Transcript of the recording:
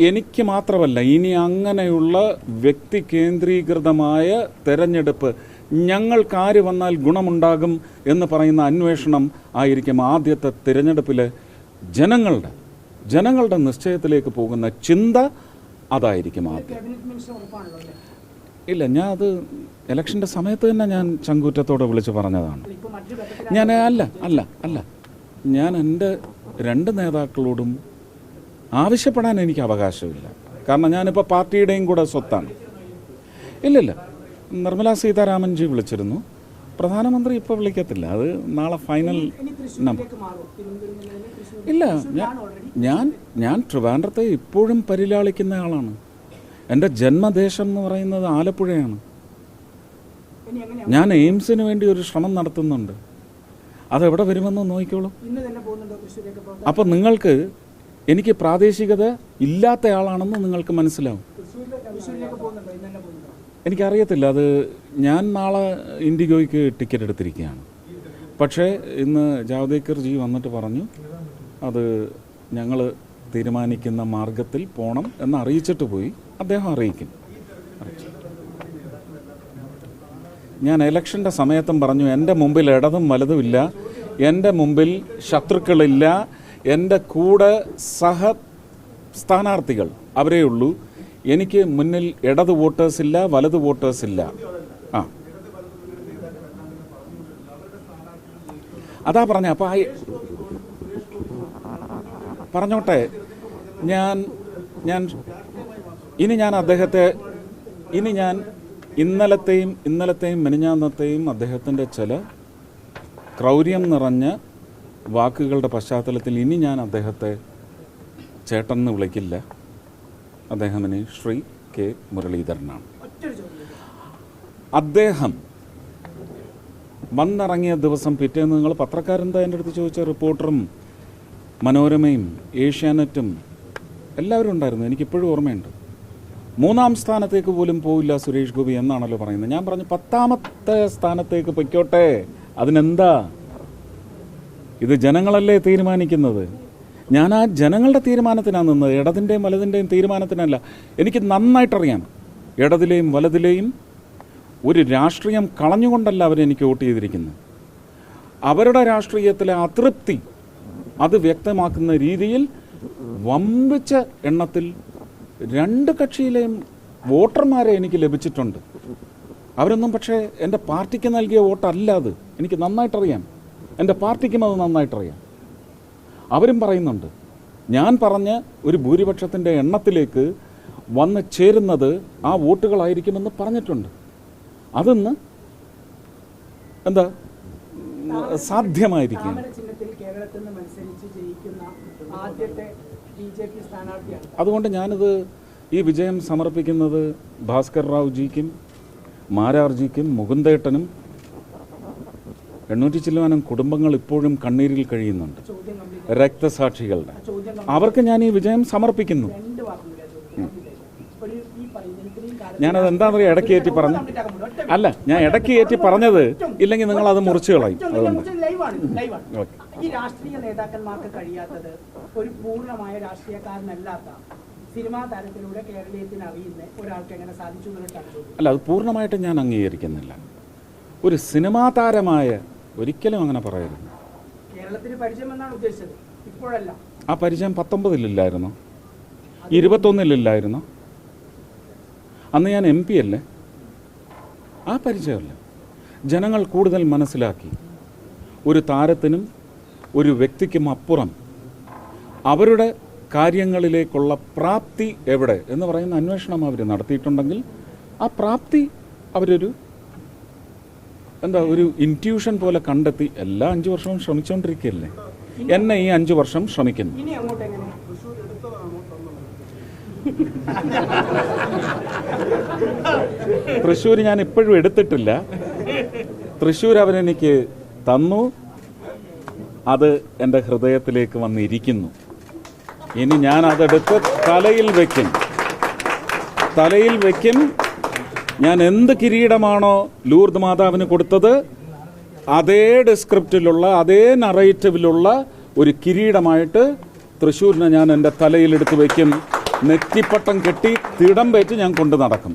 എനിക്ക് മാത്രമല്ല, ഇനി അങ്ങനെയുള്ള വ്യക്തി കേന്ദ്രീകൃതമായ തെരഞ്ഞെടുപ്പ്, ഞങ്ങൾക്കാര് വന്നാൽ ഗുണമുണ്ടാകും എന്ന് പറയുന്ന അന്വേഷണം ആയിരിക്കും ആദ്യത്തെ തിരഞ്ഞെടുപ്പിൽ ജനങ്ങളുടെ നിശ്ചയത്തിലേക്ക് പോകുന്ന ചിന്ത അതായിരിക്കും ആദ്യം. ഇല്ല, ഞാൻ അത് ഇലക്ഷൻ്റെ സമയത്ത് തന്നെ ഞാൻ ചങ്കൂറ്റത്തോടെ വിളിച്ച് പറഞ്ഞതാണ്. ഞാൻ എൻ്റെ രണ്ട് നേതാക്കളോടും ആവശ്യപ്പെടാൻ എനിക്ക് അവകാശമില്ല. കാരണം ഞാനിപ്പോൾ പാർട്ടിയുടെയും കൂടെ സ്വത്താണ്. ഇല്ലില്ല, നിർമ്മലാ സീതാരാമൻജി വിളിച്ചിരുന്നു. പ്രധാനമന്ത്രി ഇപ്പോൾ വിളിക്കത്തില്ല, അത് നാളെ ഫൈനൽ നമ്പർ. ഇല്ല, ഞാൻ ട്രിവാൻഡ്രത്തെ ഇപ്പോഴും പരിലാളിക്കുന്ന ആളാണ്. എൻ്റെ ജന്മദേശം എന്ന് പറയുന്നത് ആലപ്പുഴയാണ്. ഞാൻ എയിംസിന് വേണ്ടി ഒരു ശ്രമം നടത്തുന്നുണ്ട്. അതെവിടെ വരുമെന്ന് നോക്കിക്കോളൂ. അപ്പോൾ നിങ്ങൾക്ക് എനിക്ക് പ്രാദേശികത ഇല്ലാത്ത ആളാണെന്ന് നിങ്ങൾക്ക് മനസ്സിലാവും. എനിക്കറിയത്തില്ല, അത് ഞാൻ നാളെ ഇൻഡിഗോയ്ക്ക് ടിക്കറ്റ് എടുത്തിരിക്കുകയാണ്. പക്ഷേ ഇന്ന് ജാവ്ദേക്കർജി വന്നിട്ട് പറഞ്ഞു അത് ഞങ്ങൾ തീരുമാനിക്കുന്ന മാർഗത്തിൽ പോകണം എന്ന് അറിയിച്ചിട്ട് പോയി. അദ്ദേഹം അറിയിക്കും. ഞാൻ ഇലക്ഷൻ്റെ സമയത്തും പറഞ്ഞു, എൻ്റെ മുമ്പിൽ ഇടതും വലതും ഇല്ല, എൻ്റെ മുമ്പിൽ ശത്രുക്കളില്ല, എൻ്റെ കൂടെ സ്ഥാനാർത്ഥികൾ അവരേ ഉള്ളൂ. എനിക്ക് മുന്നിൽ ഇടത് വോട്ടേഴ്സില്ല, വലത് വോട്ടേഴ്സില്ല. അതാ പറഞ്ഞ. അപ്പോൾ പറഞ്ഞോട്ടെ, ഞാൻ അദ്ദേഹത്തെ ഇന്നലത്തെയും മെനിഞ്ഞാന്നത്തെയും അദ്ദേഹത്തിൻ്റെ ചില ക്രൗര്യം നിറഞ്ഞ വാക്കുകളുടെ പശ്ചാത്തലത്തിൽ ഇനി ഞാൻ അദ്ദേഹത്തെ ചേട്ടനെന്ന് വിളിക്കില്ല. അദ്ദേഹമിന് ശ്രീ കെ മുരളീധരനാണ്. അദ്ദേഹം വന്നിറങ്ങിയ ദിവസം പിറ്റേന്ന് നിങ്ങൾ പത്രക്കാരെന്താ എൻ്റെ അടുത്ത് ചോദിച്ച, റിപ്പോർട്ടറും മനോരമയും ഏഷ്യാനെറ്റും എല്ലാവരും ഉണ്ടായിരുന്നു. എനിക്കിപ്പോഴും ഓർമ്മയുണ്ട്. 3-ാം സ്ഥാനത്തേക്ക് പോലും പോവില്ല സുരേഷ് ഗോപി എന്നാണല്ലോ പറയുന്നത്. ഞാൻ പറഞ്ഞു 10ാമത്തെ സ്ഥാനത്തേക്ക് പൊയ്ക്കോട്ടെ, അതിനെന്താ? ഇത് ജനങ്ങളല്ലേ തീരുമാനിക്കുന്നത്. ഞാൻ ആ ജനങ്ങളുടെ തീരുമാനത്തിനാണ് നിന്നത്, ഇടതിൻ്റെയും വലതിൻ്റെയും തീരുമാനത്തിനല്ല. എനിക്ക് നന്നായിട്ടറിയാം, ഇടതിലെയും വലതിലെയും ഒരു രാഷ്ട്രീയം കളഞ്ഞുകൊണ്ടല്ല അവരെനിക്ക് വോട്ട് ചെയ്തിരിക്കുന്നത്. അവരുടെ രാഷ്ട്രീയത്തിലെ അതൃപ്തി അത് വ്യക്തമാക്കുന്ന രീതിയിൽ വമ്പിച്ച എണ്ണത്തിൽ രണ്ട് കക്ഷിയിലെയും വോട്ടർമാരെ എനിക്ക് ലഭിച്ചിട്ടുണ്ട്. അവരൊന്നും പക്ഷേ എൻ്റെ പാർട്ടിക്ക് നൽകിയ വോട്ടല്ല അത്. എനിക്ക് നന്നായിട്ടറിയാം, എൻ്റെ പാർട്ടിക്കും അത് നന്നായിട്ടറിയാം. അവരും പറയുന്നുണ്ട്, ഞാൻ പറഞ്ഞ ഒരു ഭൂരിപക്ഷത്തിൻ്റെ എണ്ണത്തിലേക്ക് വന്ന് ചേരുന്നത് ആ വോട്ടുകളായിരിക്കുമെന്ന് പറഞ്ഞിട്ടുണ്ട്. അതൊന്ന് എന്താ സാധ്യമായിരിക്കും. അതുകൊണ്ട് ഞാനിത് ഈ വിജയം സമർപ്പിക്കുന്നത് ഭാസ്കർ റാവുജിക്കും മാരാർജിക്കും മുകുന്ദേട്ടനും 800 ചില്ലുവാനും കുടുംബങ്ങൾ ഇപ്പോഴും കണ്ണീരിൽ കഴിയുന്നുണ്ട്, രക്തസാക്ഷികളുടെ. അവർക്ക് ഞാൻ ഈ വിജയം സമർപ്പിക്കുന്നു. ഞാനത് എന്താണെന്ന് ഇടയ്ക്ക് കയറ്റി പറഞ്ഞു അല്ല, ഞാൻ ഇടയ്ക്ക് കയറ്റി പറഞ്ഞത് ഇല്ലെങ്കിൽ നിങ്ങൾ അത് മുറിച്ചു കളയും. അതുകൊണ്ട് ഈ രാഷ്ട്രീയ നേതാക്കന്മാർക്ക് കഴിയാത്തത് ഒരു പൂർണ്ണമായ രാഷ്ട്രീയക്കാരനല്ലാത്ത സിനിമാ താരത്തിലൂടെ കേരളീയത്തിന് അറിയുന്ന ഒരാൾക്ക് എങ്ങനെ സാധിച്ചു എന്നിട്ടാണ്. അല്ല, അത് പൂർണ്ണമായിട്ട് ഞാൻ അംഗീകരിക്കുന്നില്ല. ഒരു സിനിമാ താരമായ ഒരിക്കലും അങ്ങനെ പറയരുത്. കേരളത്തിന് പരിചയം എന്നാണ് ഉദ്ദേശിച്ചത്, ഇപ്പോഴല്ല. ആ പരിചയം 19-ലില്ലായിരുന്നോ? 21-ലില്ലായിരുന്നോ? അന്ന് ഞാൻ MP അല്ലേ? ആ പരിചയമല്ല. ജനങ്ങൾ കൂടുതൽ മനസ്സിലാക്കി, ഒരു താരത്തിനും ഒരു വ്യക്തിക്കും അപ്പുറം അവരുടെ കാര്യങ്ങളിലേക്കുള്ള പ്രാപ്തി എവിടെ എന്ന് പറയുന്ന അന്വേഷണം അവർ നടത്തിയിട്ടുണ്ടെങ്കിൽ ആ പ്രാപ്തി അവരൊരു ഒരു ഇൻറ്റ്യൂഷൻ പോലെ കണ്ടെത്തി എല്ലാ 5 വർഷവും ശ്രമിച്ചുകൊണ്ടിരിക്കുകയല്ലേ. എന്നെ ഈ 5 വർഷം ശ്രമിക്കുന്നു. തൃശ്ശൂർ ഞാൻ ഇപ്പോഴും എടുത്തിട്ടില്ല. തൃശ്ശൂർ അവരെനിക്ക് തന്നു, അത് എൻ്റെ ഹൃദയത്തിലേക്ക് വന്നിരിക്കുന്നു. ഇനി ഞാൻ അതെടുത്ത് തലയിൽ വയ്ക്കും. ഞാൻ എന്ത് കിരീടമാണോ ലൂർദ് മാതാവിന് കൊടുത്തത്, അതേ ഡിസ്ക്രിപ്റ്റിലുള്ള അതേ നറേറ്റീവിലുള്ള ഒരു കിരീടമായിട്ട് തൃശ്ശൂരിനെ ഞാൻ എൻ്റെ തലയിലെടുത്ത് വയ്ക്കും, നെറ്റിപ്പട്ടം കെട്ടി തിടമ്പേറ്റ് ഞാൻ കൊണ്ടു നടക്കും.